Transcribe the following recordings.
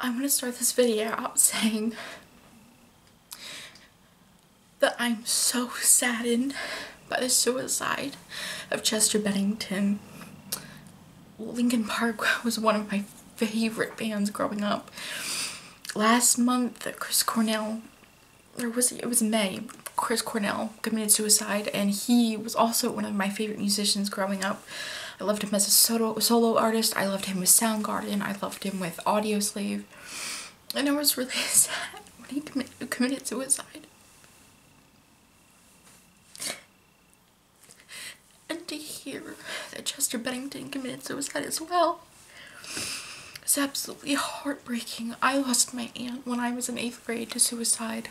I'm gonna start this video out saying that I'm so saddened by the suicide of Chester Bennington. Linkin Park was one of my favorite bands growing up. Last month, Chris Cornell, it was May, Chris Cornell committed suicide, and he was also one of my favorite musicians growing up. I loved him as a solo artist, I loved him with Soundgarden, I loved him with Audioslave, and I was really sad when he committed suicide. And to hear that Chester Bennington committed suicide as well, it's absolutely heartbreaking. I lost my aunt when I was in 8th grade to suicide.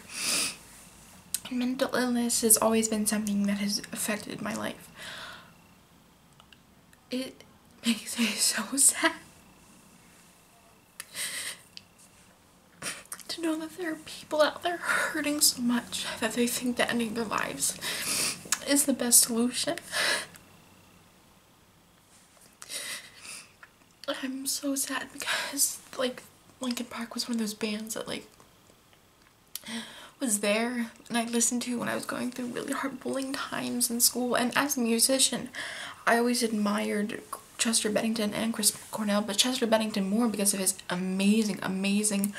And mental illness has always been something that has affected my life. It makes me so sad to know that there are people out there hurting so much that they think that ending their lives is the best solution. I'm so sad because, like, Linkin Park was one of those bands that, like, was there and I listened to when I was going through really hard bullying times in school. And as a musician, I always admired Chester Bennington and Chris Cornell, but Chester Bennington more because of his amazing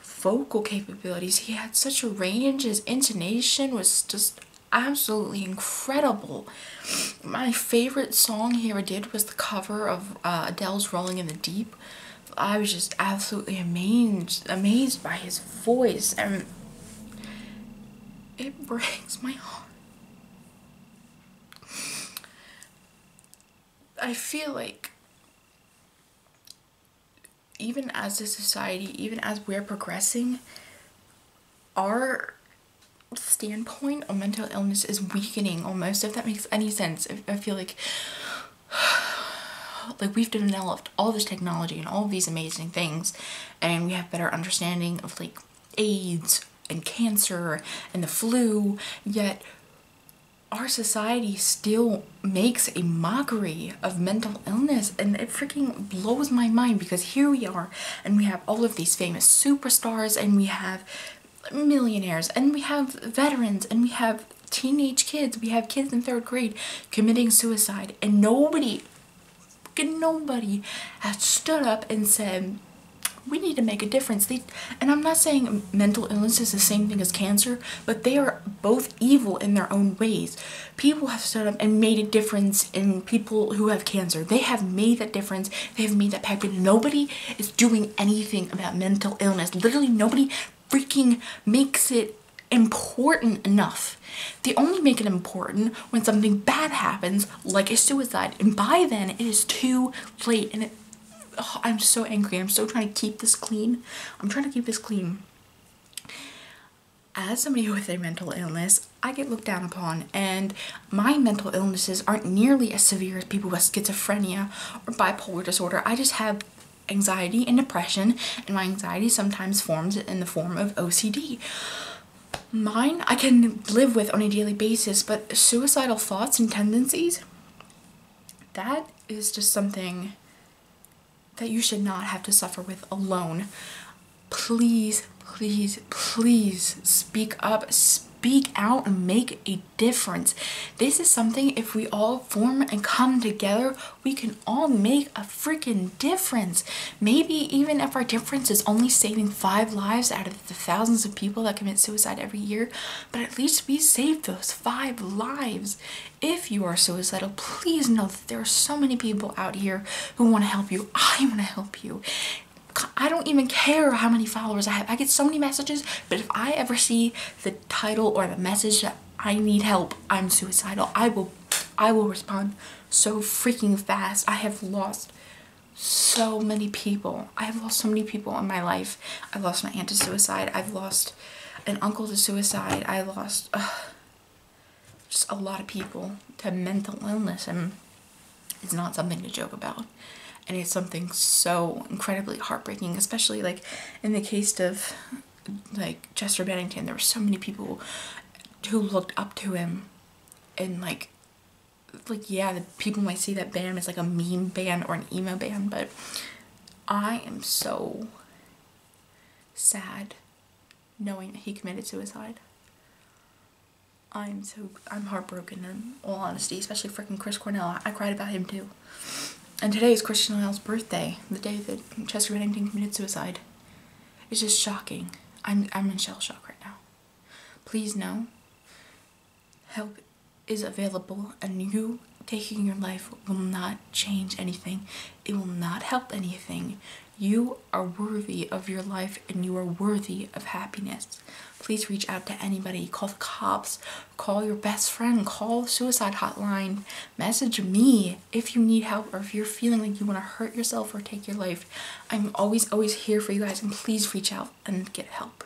vocal capabilities. He had such a range. His intonation was just absolutely incredible. My favorite song he ever did was the cover of Adele's Rolling in the Deep. I was just absolutely amazed by his voice, and it breaks my heart. I feel like even as a society, even as we're progressing, our standpoint on mental illness is weakening almost, if that makes any sense. I feel like we've developed all this technology and all these amazing things, and we have better understanding of like AIDS and cancer and the flu, yet our society still makes a mockery of mental illness, and it freaking blows my mind because here we are and we have all of these famous superstars, and we have millionaires, and we have veterans, and we have teenage kids, we have kids in 3rd grade committing suicide, and nobody has stood up and said, we need to make a difference. And I'm not saying mental illness is the same thing as cancer, but they are both evil in their own ways. People have stood up and made a difference in people who have cancer. They have made that difference. They have made that impact. Nobody is doing anything about mental illness. Literally nobody freaking makes it important enough. They only make it important when something bad happens, like a suicide, and by then it is too late. And I'm so angry. I'm so trying to keep this clean. As somebody with a mental illness, I get looked down upon, and my mental illnesses aren't nearly as severe as people with schizophrenia or bipolar disorder. I just have anxiety and depression, and my anxiety sometimes forms in the form of OCD. Mine I can live with on a daily basis, but suicidal thoughts and tendencies, that is just something that you should not have to suffer with alone. Please, please, please speak up, speak out, and make a difference. This is something, if we all form and come together, we can all make a freaking difference. Maybe even if our difference is only saving 5 lives out of the thousands of people that commit suicide every year, but at least we saved those 5 lives. If you are suicidal, please know that there are so many people out here who want to help you. I want to help you. I don't even care how many followers I have. I get so many messages, but if I ever see the title or the message that I need help, I'm suicidal, I will respond so freaking fast. I have lost so many people. I have lost so many people in my life. I lost my aunt to suicide. I've lost an uncle to suicide. I lost just a lot of people to mental illness, and it's not something to joke about. And it's something so incredibly heartbreaking, especially like in the case of like Chester Bennington. There were so many people who looked up to him, and like yeah, the people might see that band as like a meme band or an emo band, but I am so sad knowing that he committed suicide. I'm heartbroken in all honesty, especially freaking Chris Cornell. I cried about him too. And today is Chris Cornell's birthday, the day that Chester Bennington committed suicide. It's just shocking. I'm in shell shock right now. Please know, help is available, and you taking your life will not change anything. It will not help anything. You are worthy of your life, and you are worthy of happiness. Please reach out to anybody. Call the cops. Call your best friend. Call the suicide hotline. Message me if you need help, or if you're feeling like you want to hurt yourself or take your life. I'm always here for you guys, and please reach out and get help.